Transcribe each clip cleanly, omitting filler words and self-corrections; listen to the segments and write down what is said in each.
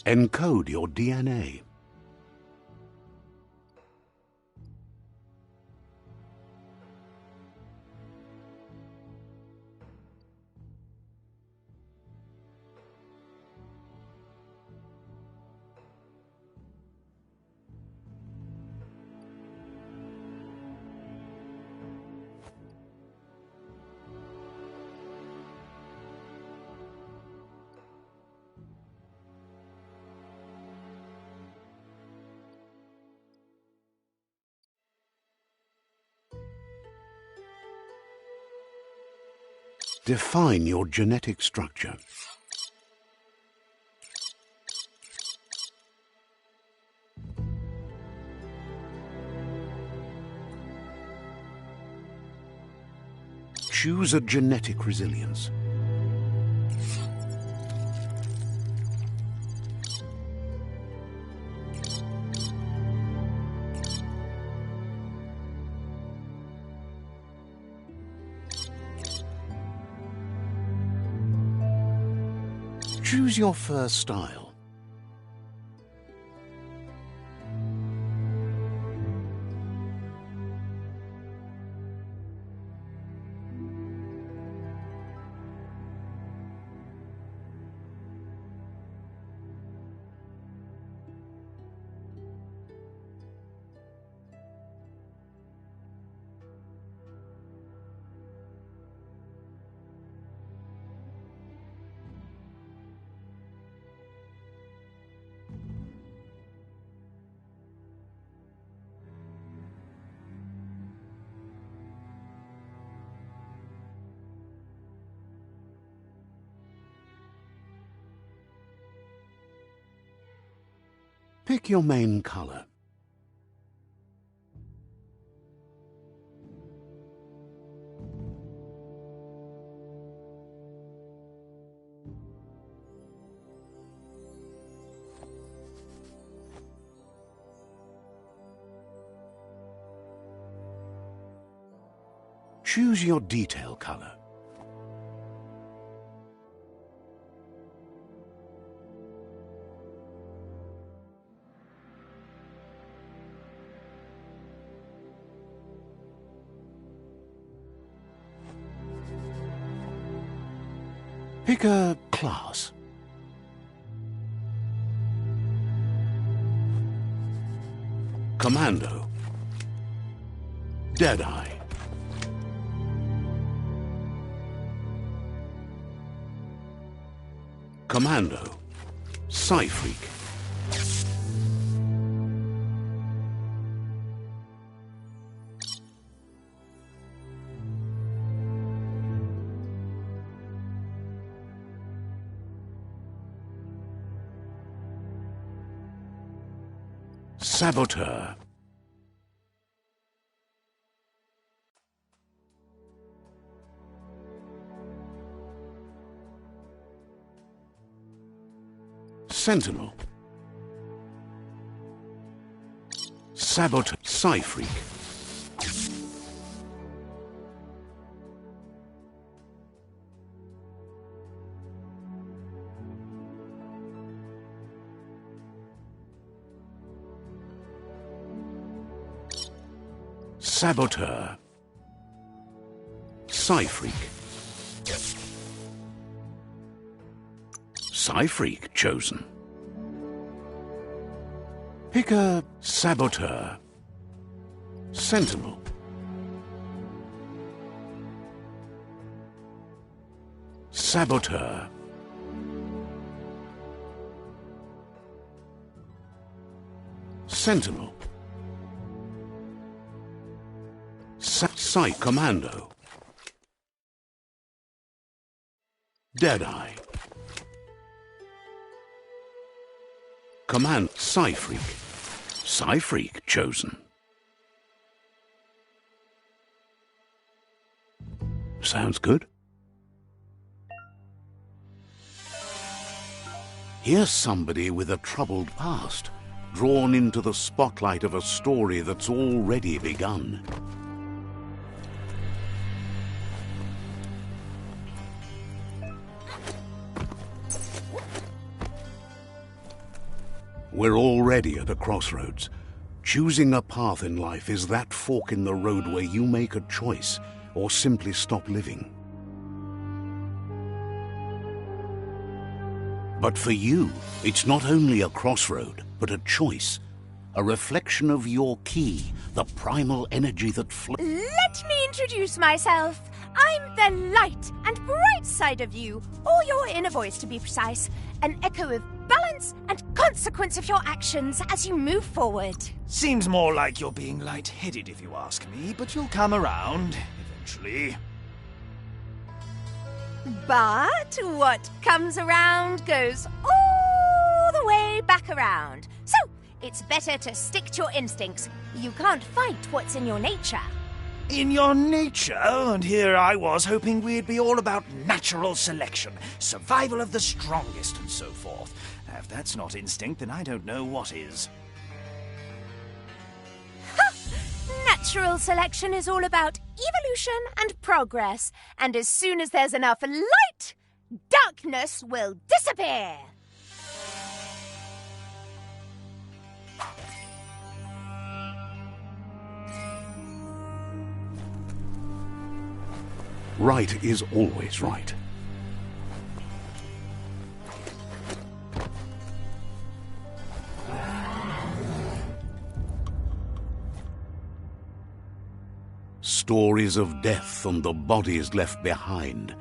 Encode your DNA. Define your genetic structure. Choose a genetic resilience. Choose your first style. Pick your main color. Choose your detail color. Pick a class. Commando. Deadeye. Commando. Psy-Freak. Saboteur. Sentinel. Saboteur. Psy-Freak. Saboteur. Psy-Freak. Psy-Freak chosen. Pick a Saboteur. Sentinel. Saboteur. Sentinel. Psy Commando. Deadeye. Command Psy-Freak. Psy-Freak chosen. Sounds good. Here's somebody with a troubled past, drawn into the spotlight of a story that's already begun. We're already at a crossroads. Choosing a path in life is that fork in the road where you make a choice or simply stop living. But for you, it's not only a crossroad, but a choice. A reflection of your key, the primal energy that Let me introduce myself. I'm the light and bright side of you, or your inner voice to be precise. An echo of balance and consequence of your actions as you move forward. Seems more like you're being light-headed if you ask me, but you'll come around, eventually. But what comes around goes all the way back around. So, it's better to stick to your instincts. You can't fight what's in your nature. In your nature? And here I was hoping we'd be all about natural selection, survival of the strongest, and so forth. If that's not instinct, then I don't know what is. Natural selection is all about evolution and progress. And as soon as there's enough light, darkness will disappear. right is always right. Stories of death and the bodies left behind,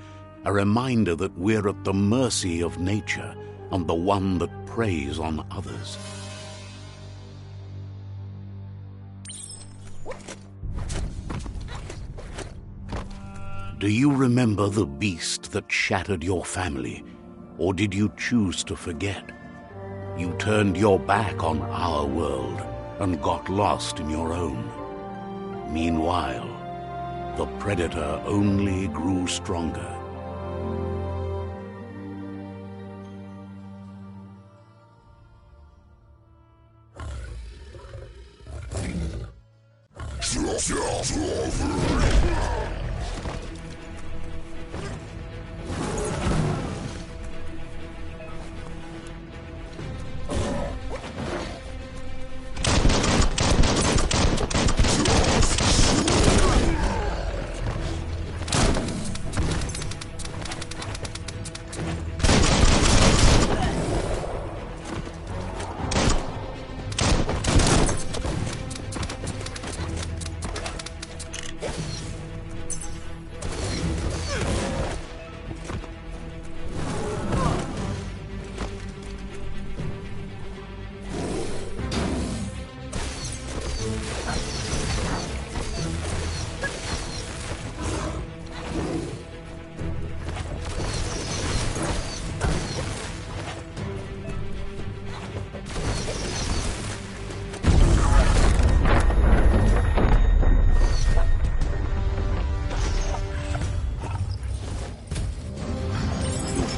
a reminder that we're at the mercy of nature and the one that preys on others. Do you remember the beast that shattered your family, or did you choose to forget? You turned your back on our world and got lost in your own. Meanwhile, the predator only grew stronger.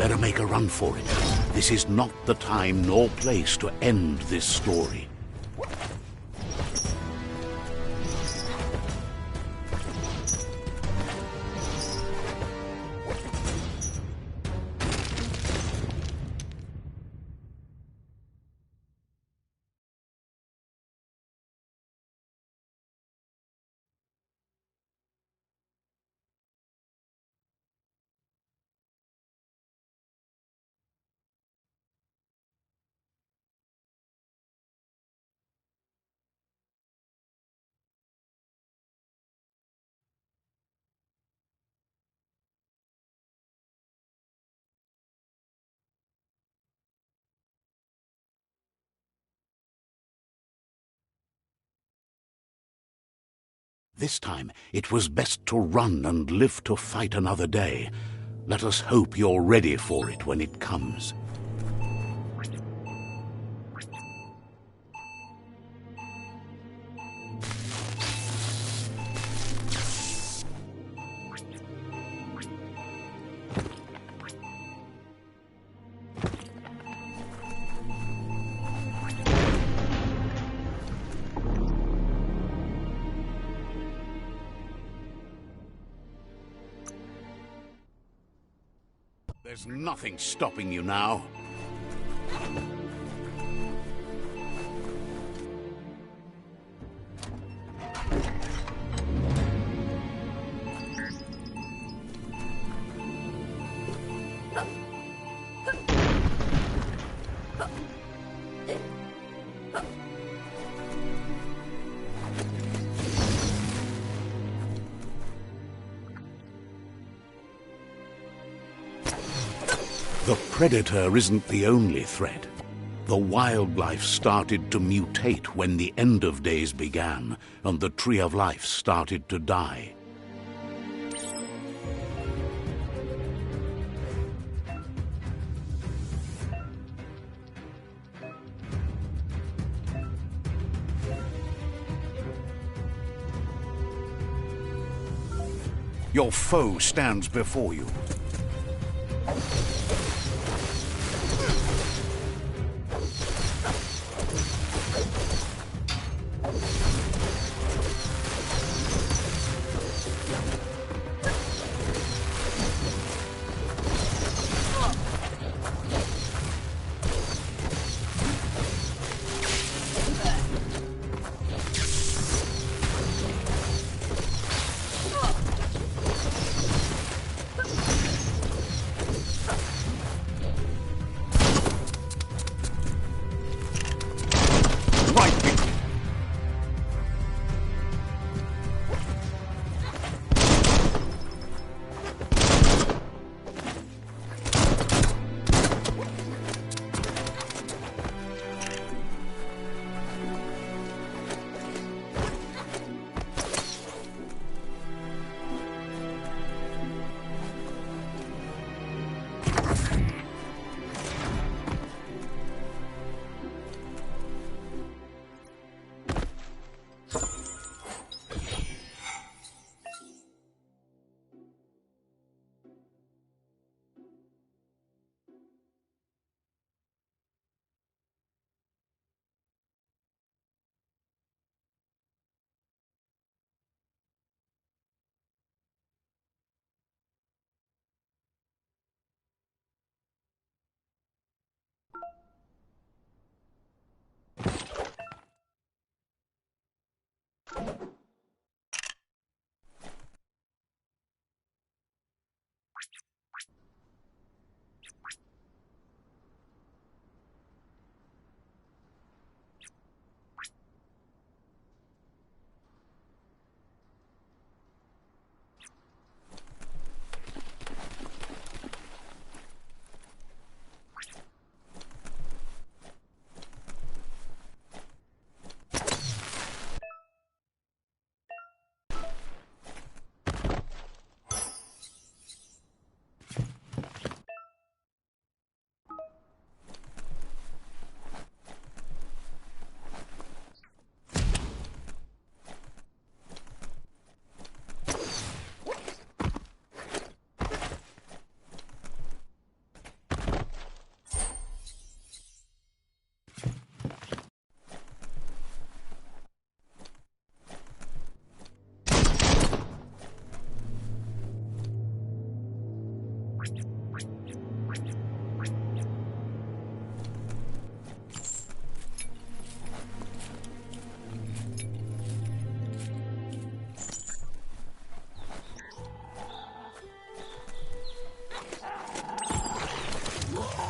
Better make a run for it. This is not the time nor place to end this story. This time, it was best to run and live to fight another day. Let us hope you're ready for it when it comes. There's nothing stopping you now. The predator isn't the only threat. The wildlife started to mutate when the end of days began, and the tree of life started to die. Your foe stands before you.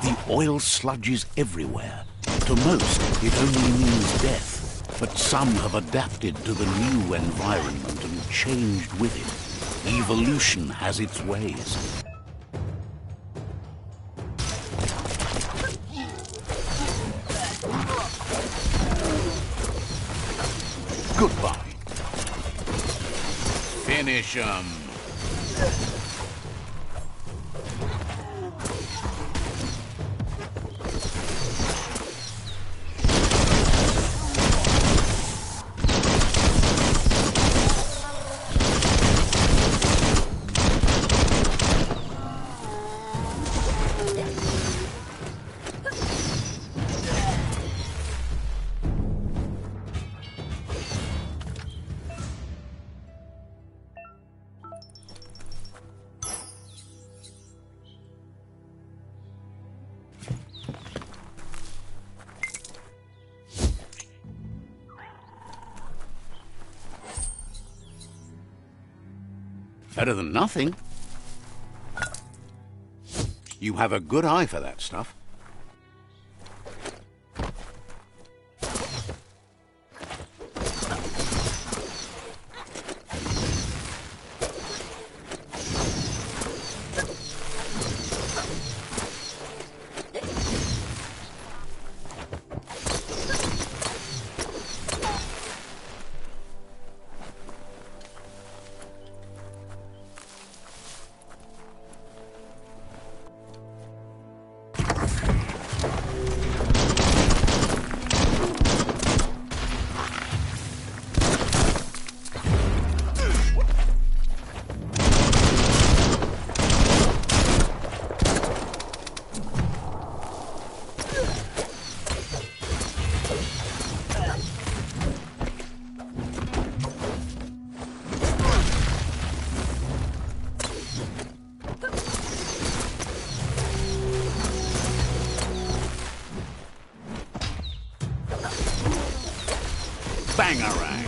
The oil sludges everywhere. To most, it only means death. But some have adapted to the new environment and changed with it. Evolution has its ways. Goodbye. Finish 'em. Better than nothing. You have a good eye for that stuff. Bangarang.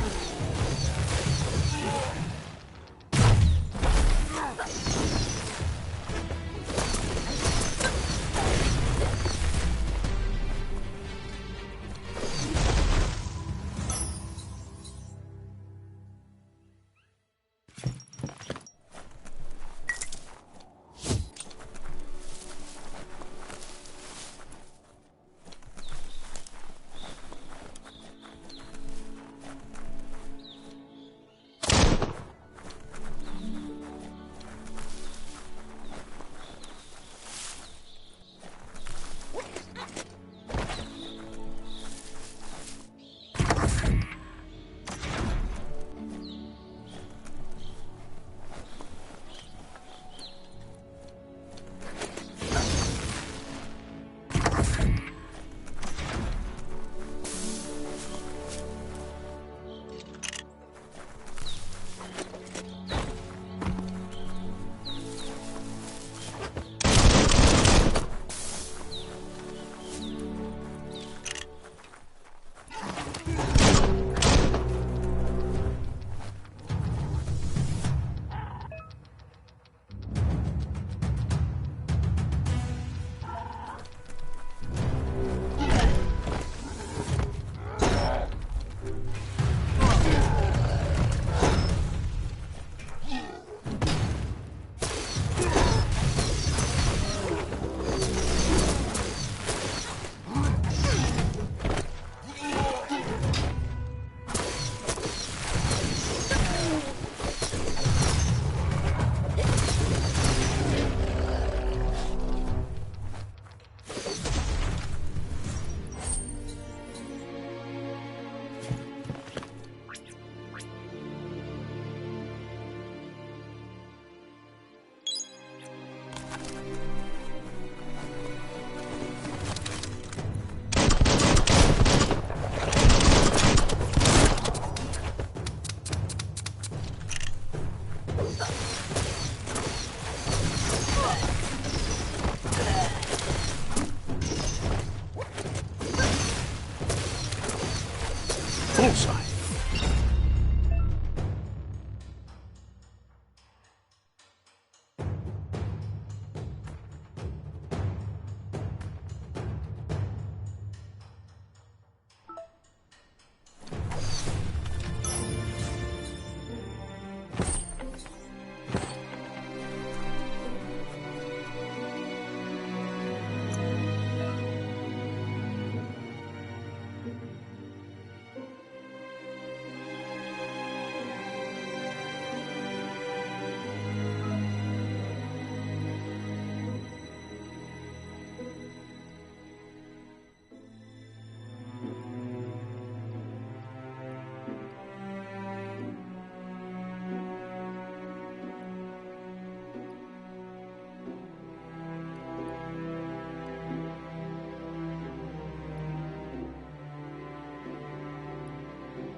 Bullseye.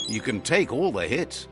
You can take all the hits.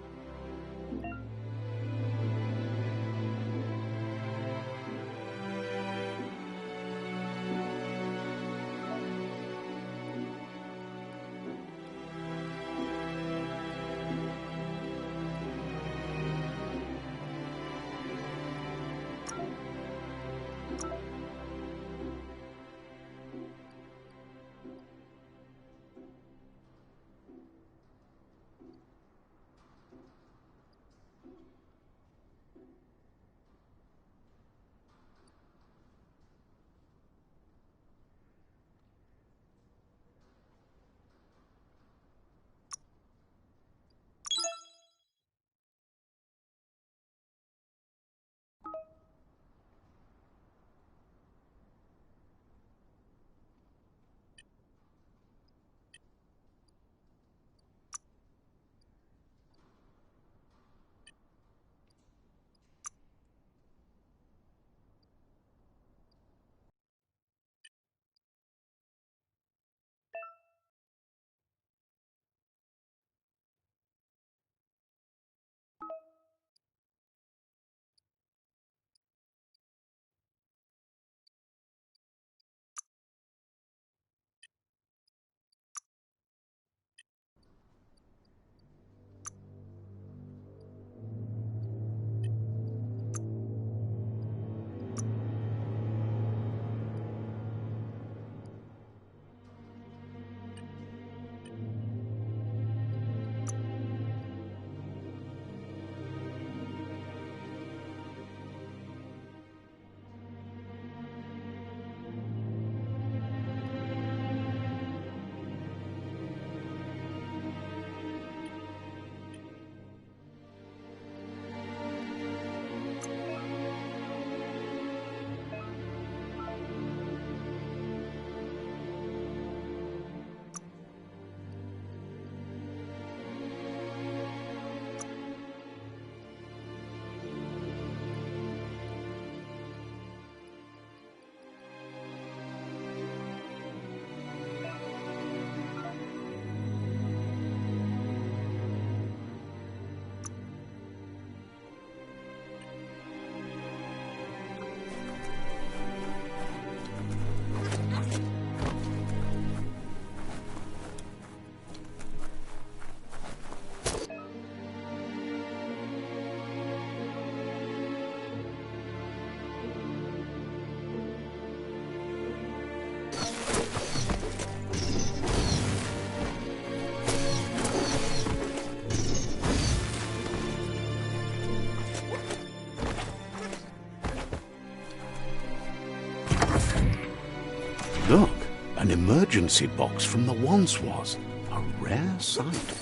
Look, an emergency box from the once was. A rare sight.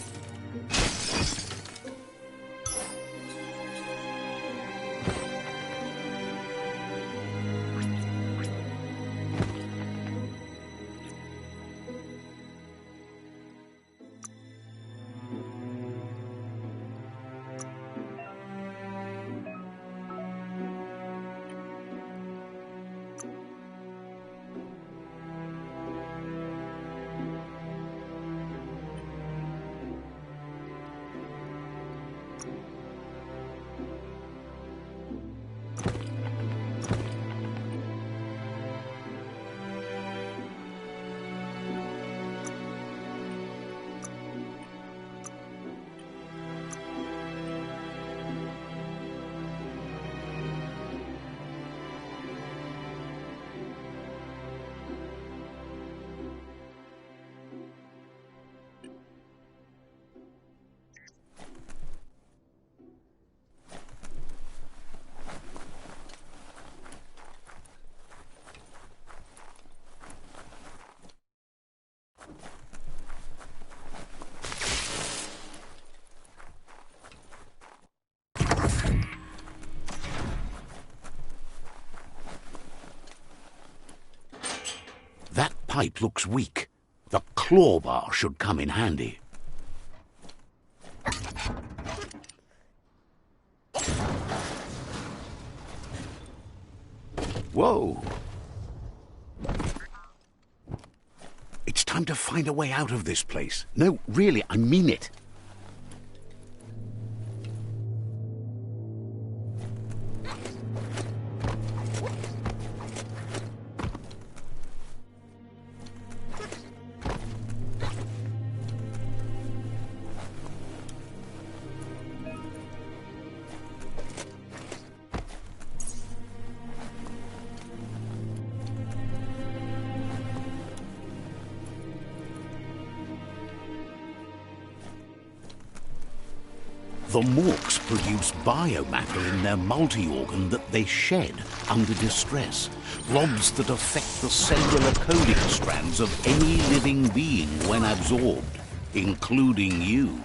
That pipe looks weak. The claw bar should come in handy. Whoa! It's time to find a way out of this place. No, really, I mean it. The Morks produce biomatter in their multi-organ that they shed under distress, rods that affect the cellular coding strands of any living being when absorbed, including you.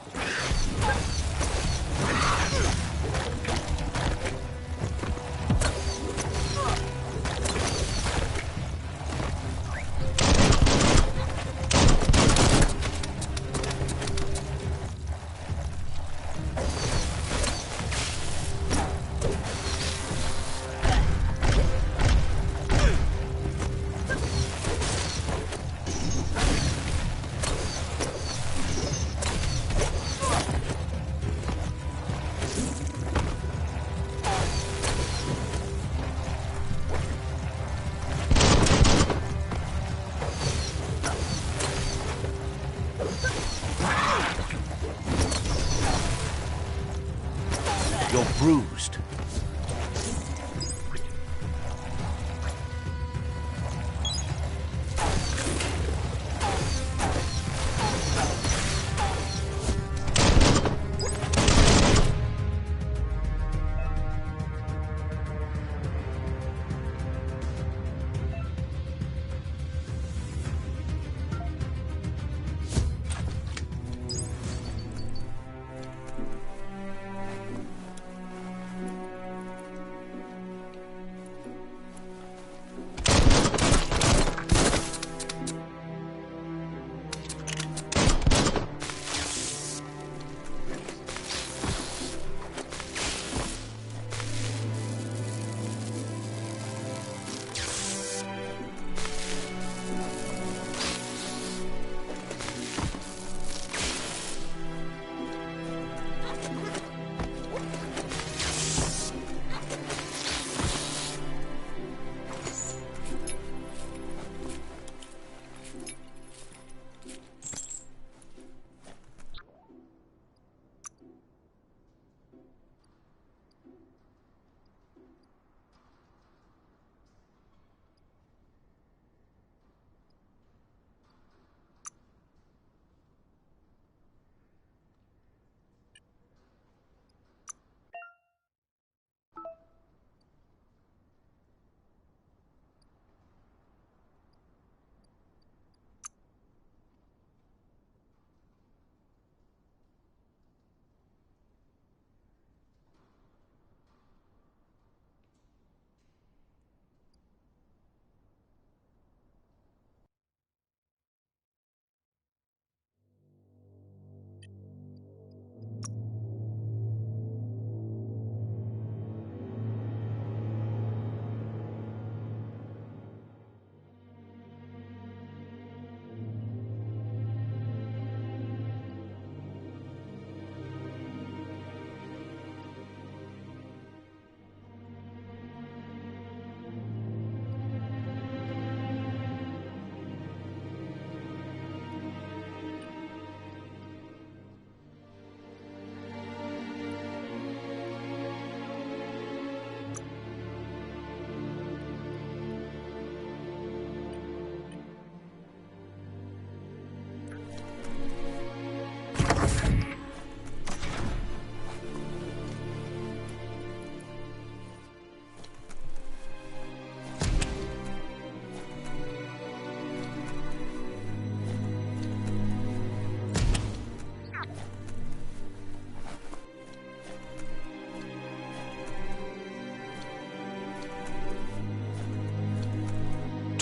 You're bruised.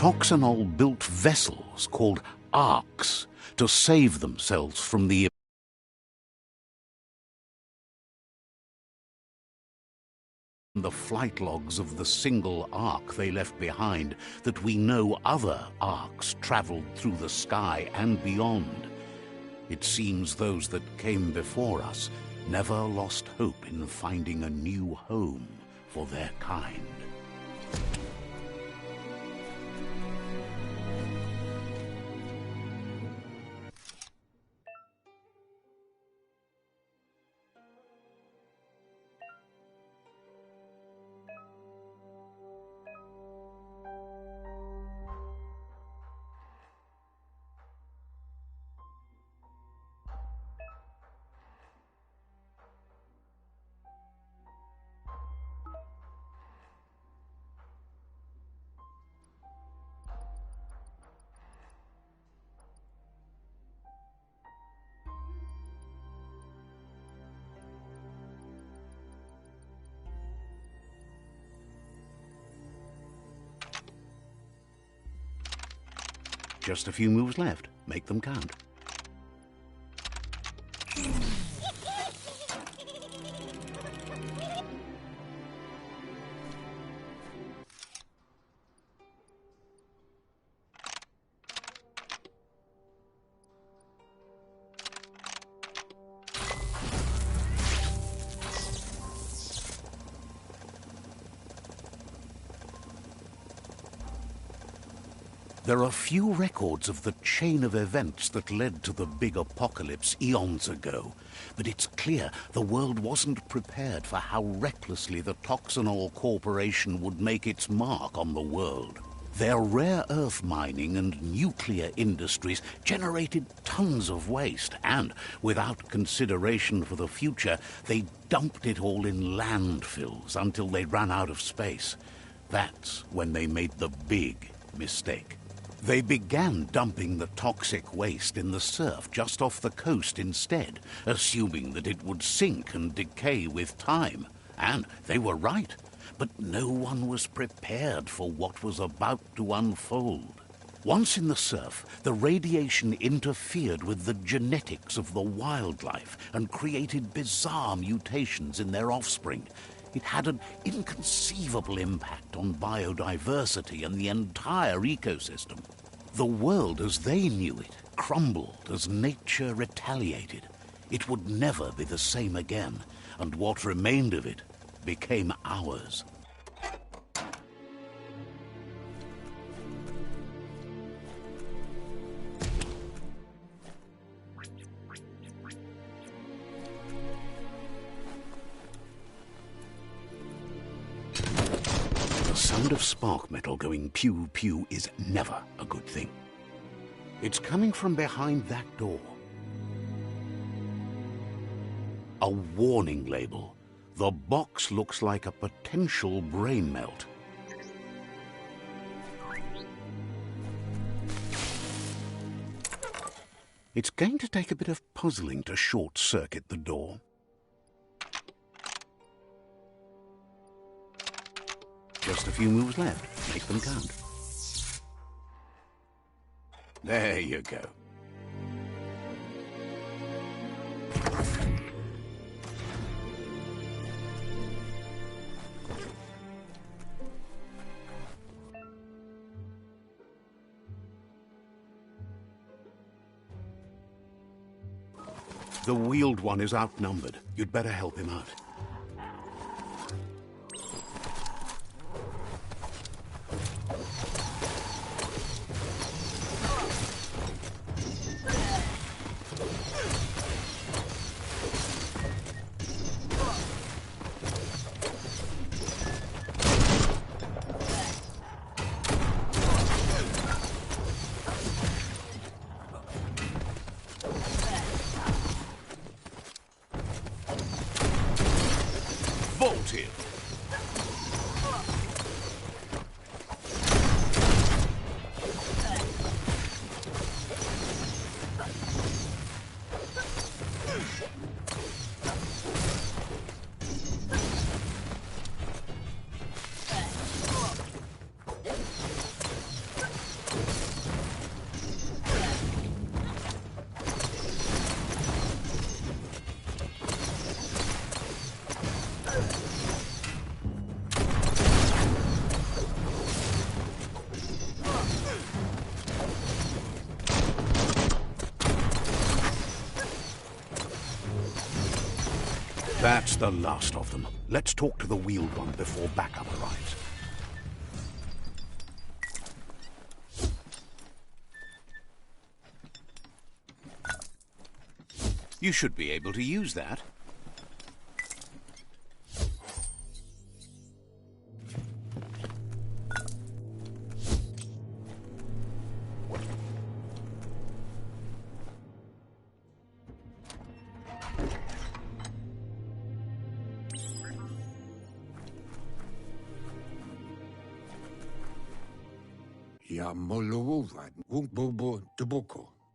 Toxanol built vessels called arks to save themselves from the flight logs of the single ark they left behind that we know other arks traveled through the sky and beyond. It seems those that came before us never lost hope in finding a new home for their kind. Just a few moves left. Make them count. There are few records of the chain of events that led to the big apocalypse eons ago, but it's clear the world wasn't prepared for how recklessly the Toxanol Corporation would make its mark on the world. Their rare earth mining and nuclear industries generated tons of waste, and, without consideration for the future, they dumped it all in landfills until they ran out of space. That's when they made the big mistake. They began dumping the toxic waste in the surf just off the coast instead, assuming that it would sink and decay with time. And they were right, but no one was prepared for what was about to unfold. Once in the surf, the radiation interfered with the genetics of the wildlife and created bizarre mutations in their offspring. It had an inconceivable impact on biodiversity and the entire ecosystem. The world as they knew it crumbled as nature retaliated. It would never be the same again, and what remained of it became ours. The sound of spark metal going pew-pew is never a good thing. It's coming from behind that door. A warning label. The box looks like a potential brain melt. It's going to take a bit of puzzling to short-circuit the door. Just a few moves left. Make them count. There you go. The wheeled one is outnumbered. You'd better help him out. That's the last of them. Let's talk to the wheeled one before backup arrives. You should be able to use that.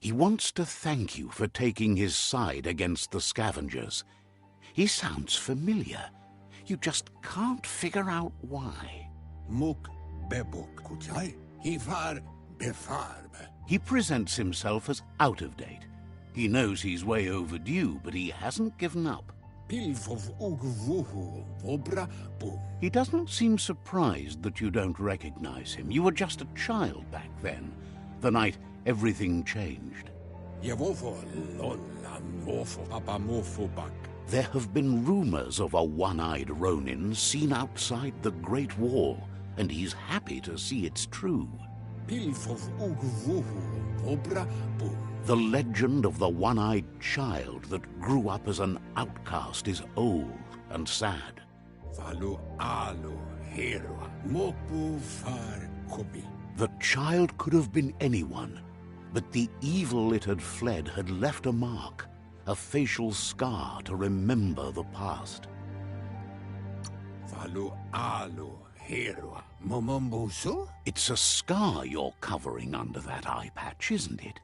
He wants to thank you for taking his side against the scavengers. He sounds familiar. You just can't figure out why. He presents himself as out of date. He knows he's way overdue, but he hasn't given up. He doesn't seem surprised that you don't recognize him. You were just a child back then, the night everything changed. There have been rumors of a one-eyed Ronin seen outside the Great Wall, and he's happy to see it's true. The legend of the one-eyed child that grew up as an outcast is old and sad. The child could have been anyone, but the evil it had fled had left a mark, a facial scar to remember the past. It's a scar you're covering under that eye patch, isn't it?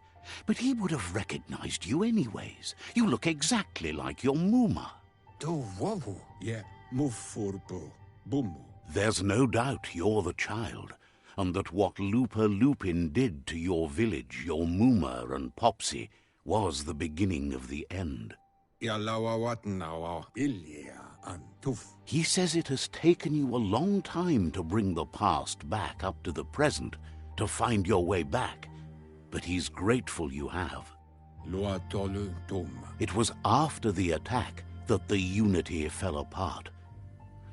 But he would have recognized you anyways. You look exactly like your Muma. There's no doubt you're the child, and that what Lupa Lupin did to your village, your Muma and Popsy, was the beginning of the end. He says it has taken you a long time to bring the past back up to the present, to find your way back, but he's grateful you have. It was after the attack that the unity fell apart.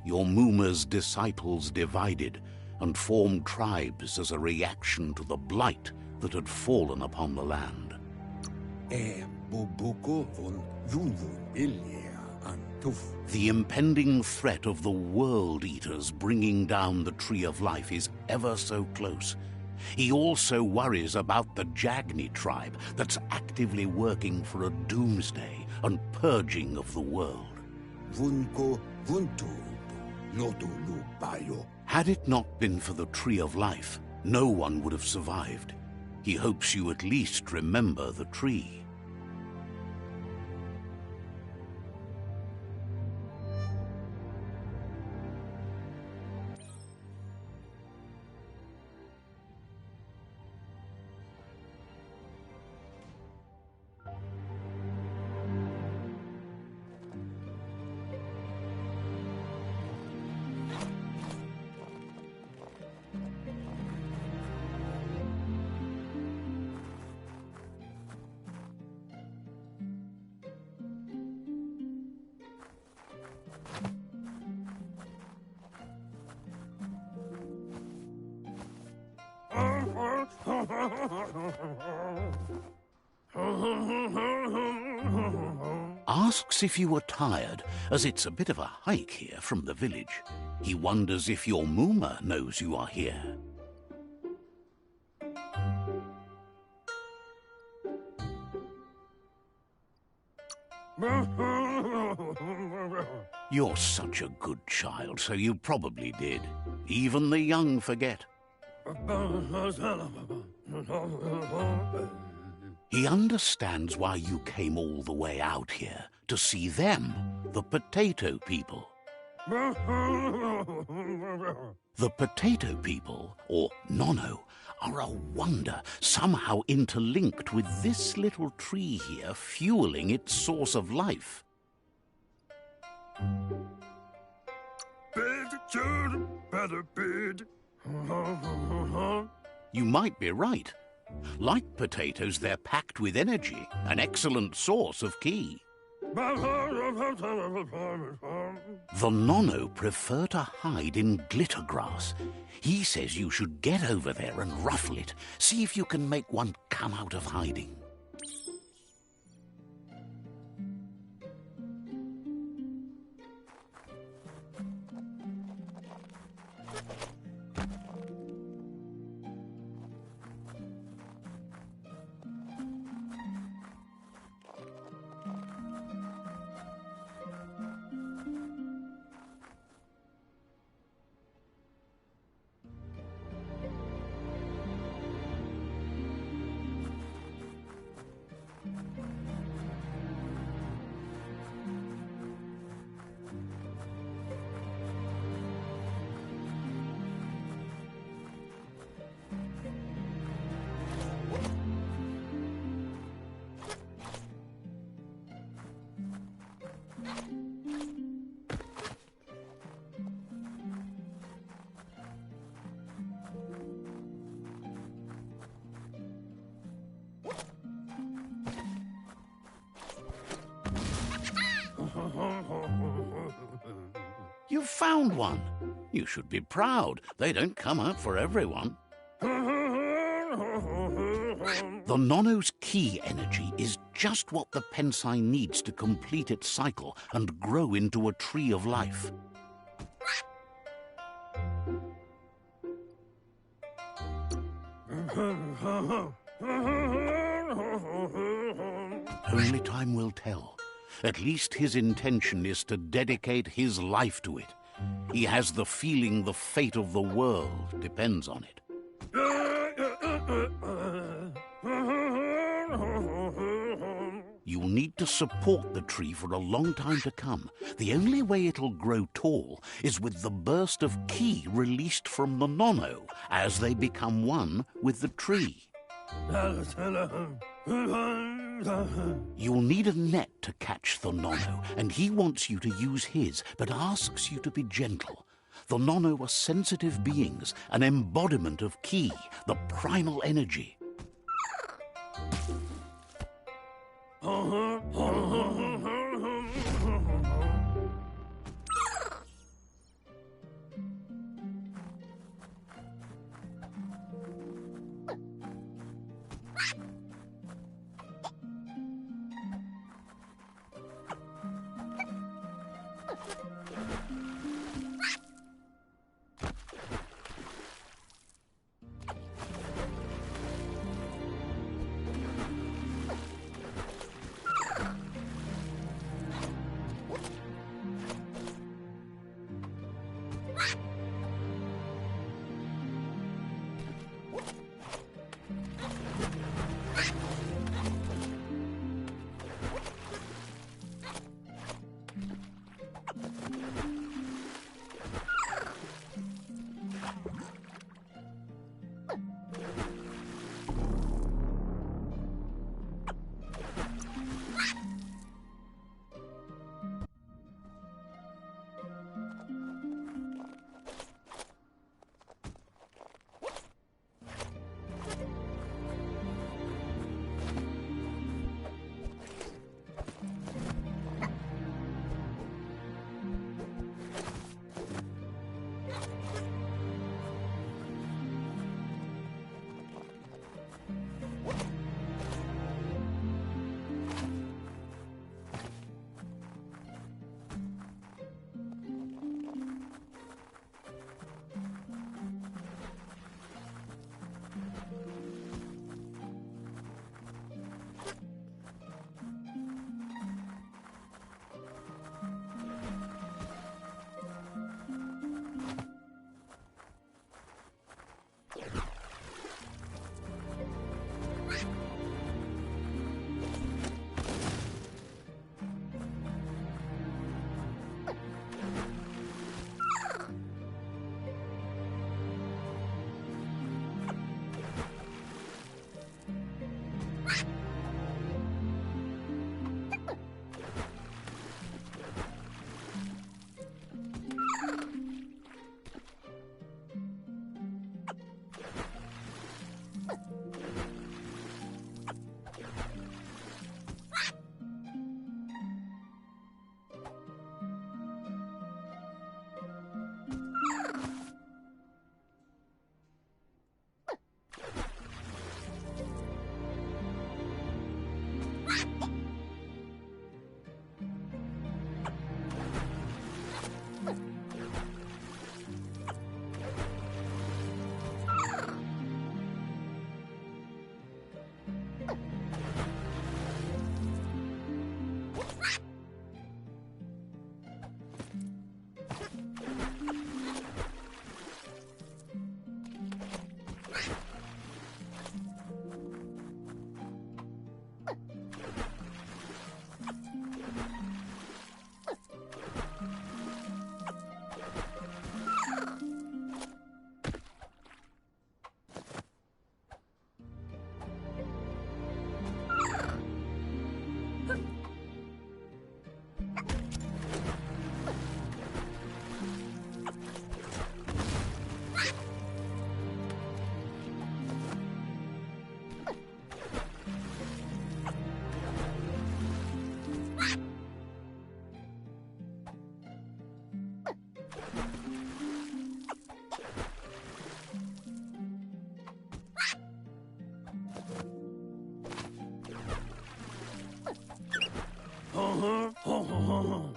Your Muma's disciples divided and formed tribes as a reaction to the blight that had fallen upon the land. The impending threat of the World Eaters bringing down the Tree of Life is ever so close. He also worries about the Jagni tribe that's actively working for a doomsday and purging of the world. Had it not been for the Tree of Life, no one would have survived. He hopes you at least remember the tree. Asks if you were tired, as it's a bit of a hike here from the village. He wonders if your Muma knows you are here. You're such a good child, so you probably did. Even the young forget. He understands why you came all the way out here, to see them, the potato people. The potato people, or Nono, are a wonder, somehow interlinked with this little tree here, fueling its source of life. You might be right. Like potatoes, they're packed with energy, an excellent source of ki. The Nono prefer to hide in glitter grass. He says you should get over there and ruffle it. See if you can make one come out of hiding. You found one. You should be proud. They don't come out for everyone. The Nono's key energy is just what the Pensai needs to complete its cycle and grow into a tree of life. Only time will tell. At least his intention is to dedicate his life to it. He has the feeling the fate of the world depends on it. You'll need to support the tree for a long time to come. The only way it'll grow tall is with the burst of ki released from the Nono as they become one with the tree. You'll need a net to catch the Nono, and he wants you to use his, but asks you to be gentle. The Nono are sensitive beings, an embodiment of ki, the primal energy.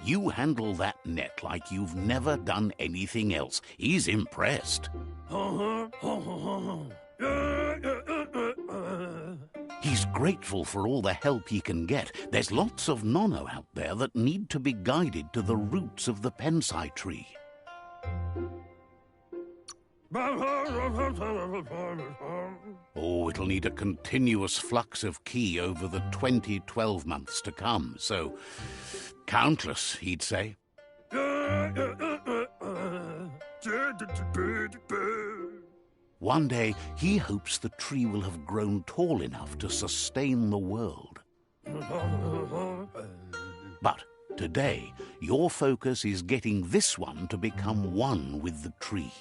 You handle that net like you've never done anything else. He's impressed. He's grateful for all the help he can get. There's lots of nono out there that need to be guided to the roots of the pensai tree. Oh, it'll need a continuous flux of ki over the 12 months to come, so countless, he'd say. One day, he hopes the tree will have grown tall enough to sustain the world. But today, your focus is getting this one to become one with the tree.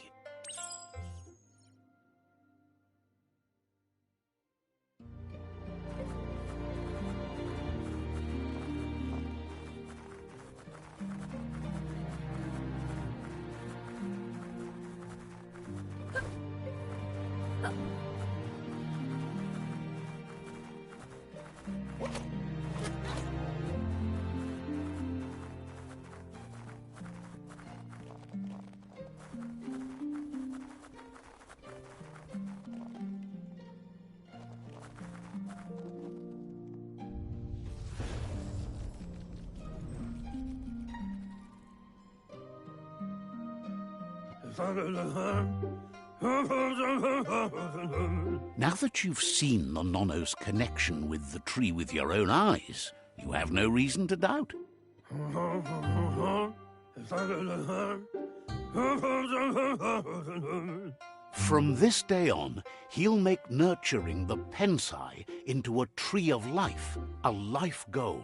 Now that you've seen the nono's connection with the tree with your own eyes, you have no reason to doubt. From this day on, he'll make nurturing the pensai into a tree of life, a life goal,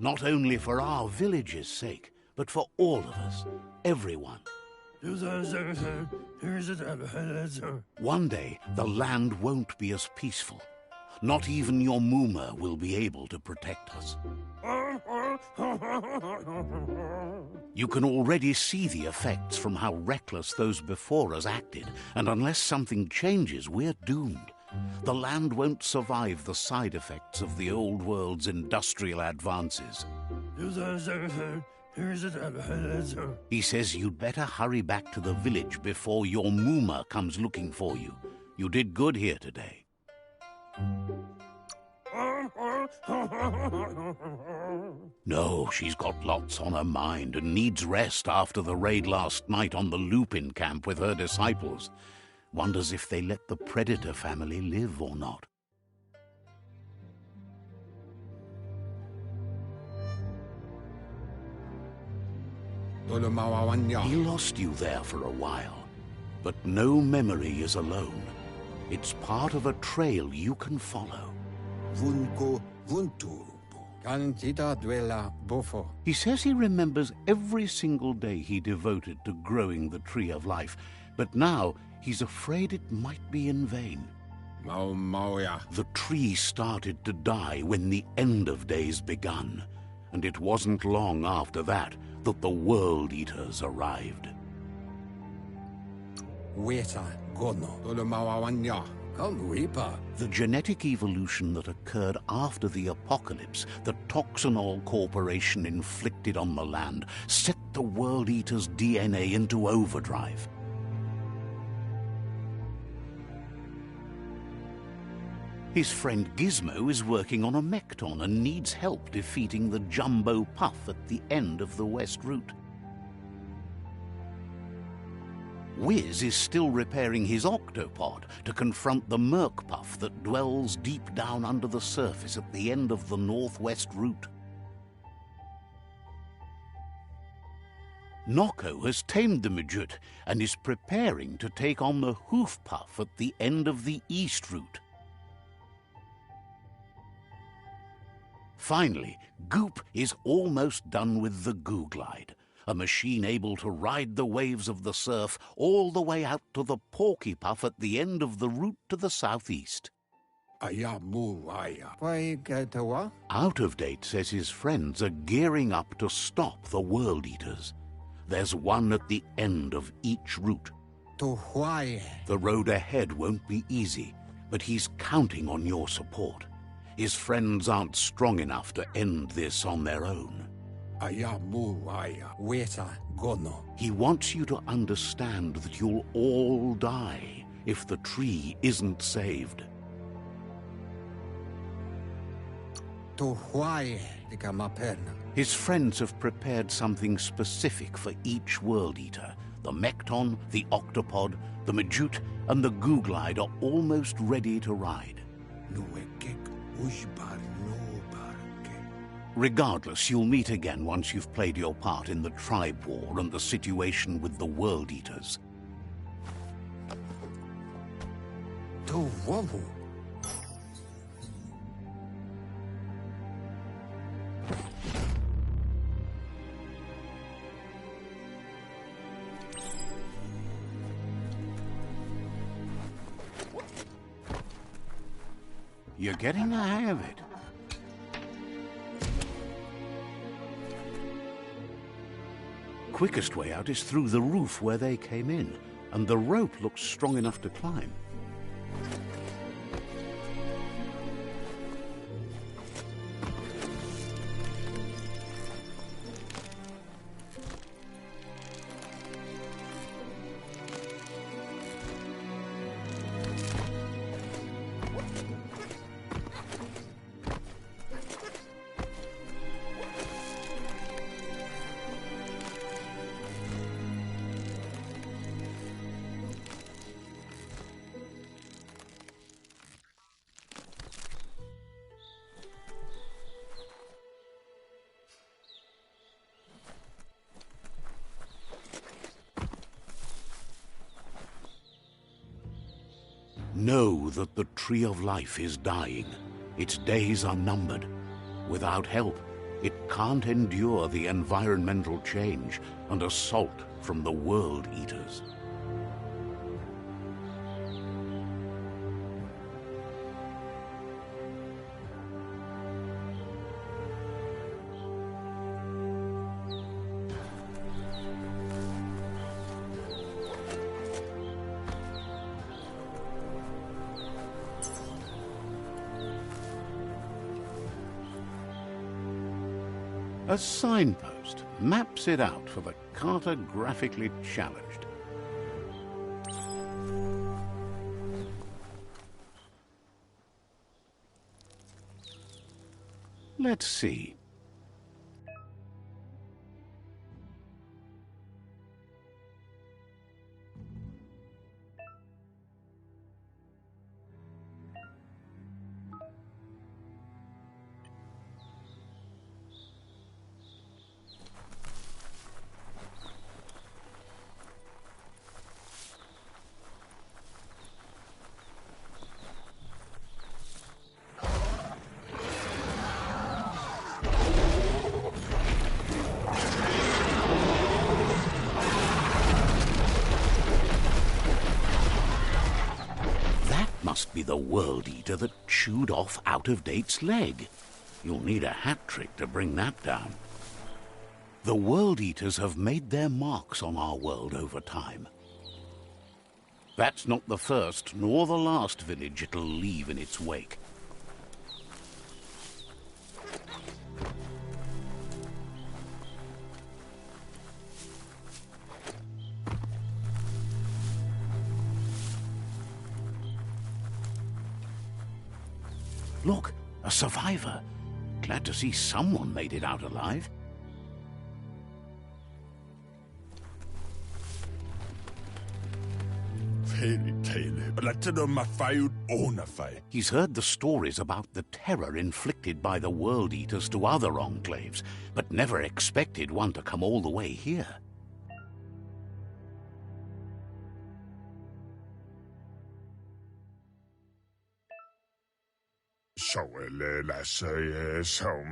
not only for our village's sake, but for all of us, everyone. One day, the land won't be as peaceful. Not even your Muma will be able to protect us. You can already see the effects from how reckless those before us acted, and unless something changes, we're doomed. The land won't survive the side effects of the old world's industrial advances. He says you'd better hurry back to the village before your Muma comes looking for you. You did good here today. No, she's got lots on her mind and needs rest after the raid last night on the Lupin camp with her disciples. Wonders if they let the Predator family live or not. He lost you there for a while, but no memory is alone. It's part of a trail you can follow. He says he remembers every single day he devoted to growing the Tree of Life, but now he's afraid it might be in vain. The tree started to die when the end of days begun, and it wasn't long after that that the World Eaters arrived. The genetic evolution that occurred after the apocalypse that Toxinol Corporation inflicted on the land set the World Eaters' DNA into overdrive. His friend Gizmo is working on a Mekton and needs help defeating the Jumbo Puff at the end of the West Route. Wiz is still repairing his octopod to confront the Merc Puff that dwells deep down under the surface at the end of the Northwest Route. Noko has tamed the Midget and is preparing to take on the Hoof Puff at the end of the East Route. Finally, Goop is almost done with the Googlide, a machine able to ride the waves of the surf all the way out to the Porky Puff at the end of the route to the southeast. Out of Date says his friends are gearing up to stop the World Eaters. There's one at the end of each route. The road ahead won't be easy, but he's counting on your support. His friends aren't strong enough to end this on their own. He wants you to understand that you'll all die if the tree isn't saved. His friends have prepared something specific for each World Eater. The Mekton, the Octopod, the Majute, and the Googlide are almost ready to ride. Regardless, you'll meet again once you've played your part in the tribe war and the situation with the World Eaters. You're getting the hang of it. Quickest way out is through the roof where they came in, and the rope looks strong enough to climb. Know that the Tree of Life is dying. Its days are numbered. Without help, it can't endure the environmental change and assault from the World Eaters. A signpost maps it out for the cartographically challenged. Let's see. Must be the World Eater that chewed off Out-of-Date's leg. You'll need a hat trick to bring that down. The World Eaters have made their marks on our world over time. That's not the first nor the last village it'll leave in its wake. Look, a survivor. Glad to see someone made it out alive. He's heard the stories about the terror inflicted by the World Eaters to other enclaves, but never expected one to come all the way here.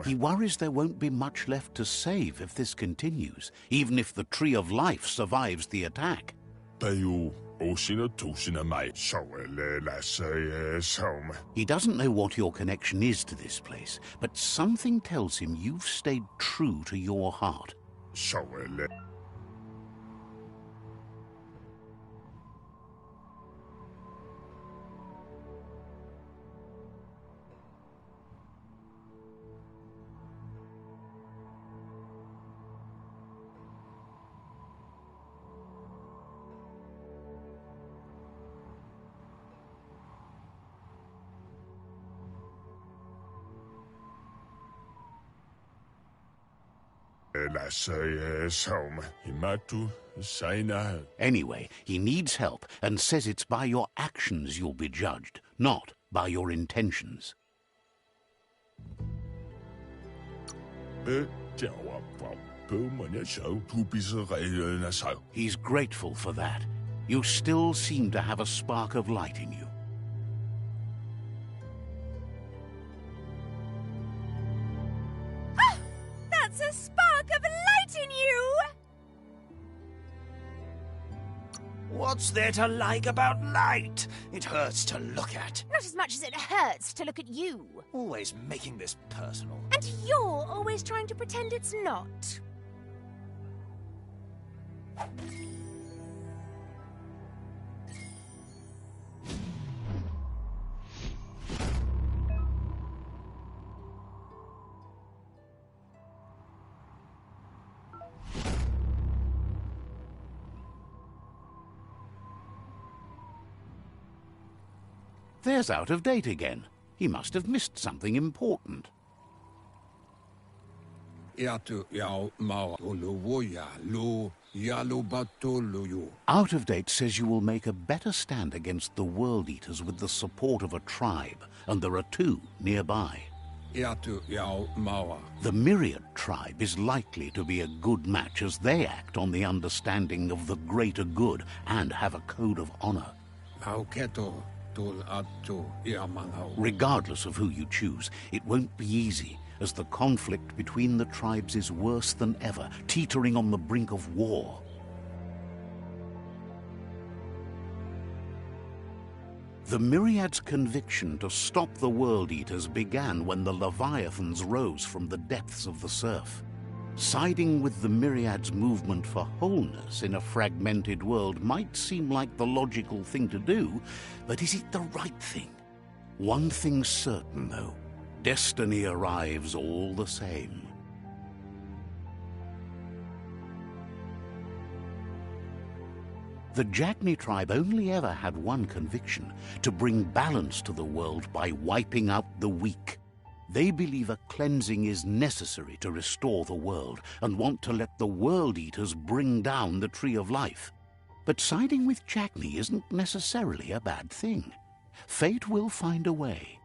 He worries there won't be much left to save if this continues, even if the Tree of Life survives the attack. He doesn't know what your connection is to this place, but something tells him you've stayed true to your heart. Anyway, he needs help and says it's by your actions you'll be judged, not by your intentions. He's grateful for that. You still seem to have a spark of light in you. Ah! That's a spark of light in you! What's there to like about light? It hurts to look at. Not as much as it hurts to look at you. Always making this personal. And you're always trying to pretend it's not. There's Out of Date again. He must have missed something important. Out of Date says you will make a better stand against the World Eaters with the support of a tribe, and there are 2 nearby. The Myriad tribe is likely to be a good match as they act on the understanding of the greater good and have a code of honor. Regardless of who you choose, it won't be easy, as the conflict between the tribes is worse than ever, teetering on the brink of war. The Myriad's conviction to stop the World Eaters began when the Leviathans rose from the depths of the surf. Siding with the Myriad's movement for wholeness in a fragmented world might seem like the logical thing to do, but is it the right thing? One thing's certain, though. Destiny arrives all the same. The Jagni tribe only ever had one conviction: to bring balance to the world by wiping out the weak. They believe a cleansing is necessary to restore the world and want to let the World Eaters bring down the Tree of Life. But siding with Jagni isn't necessarily a bad thing. Fate will find a way.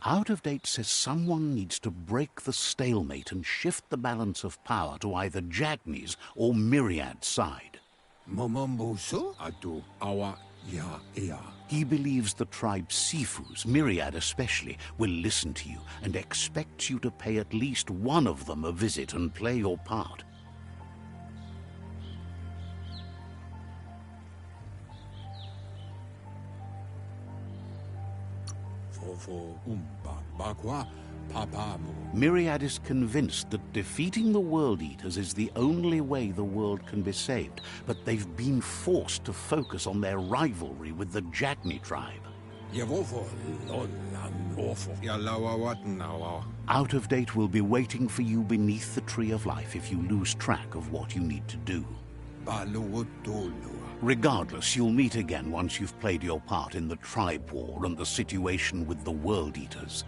Out of Date says someone needs to break the stalemate and shift the balance of power to either Jagni's or Myriad's side. He believes the tribe's Sifus, Myriad especially, will listen to you and expects you to pay at least one of them a visit and play your part. Myriad is convinced that defeating the World Eaters is the only way the world can be saved, but they've been forced to focus on their rivalry with the Jagni tribe. Out of Date will be waiting for you beneath the Tree of Life if you lose track of what you need to do. Regardless, you'll meet again once you've played your part in the tribe war and the situation with the World Eaters.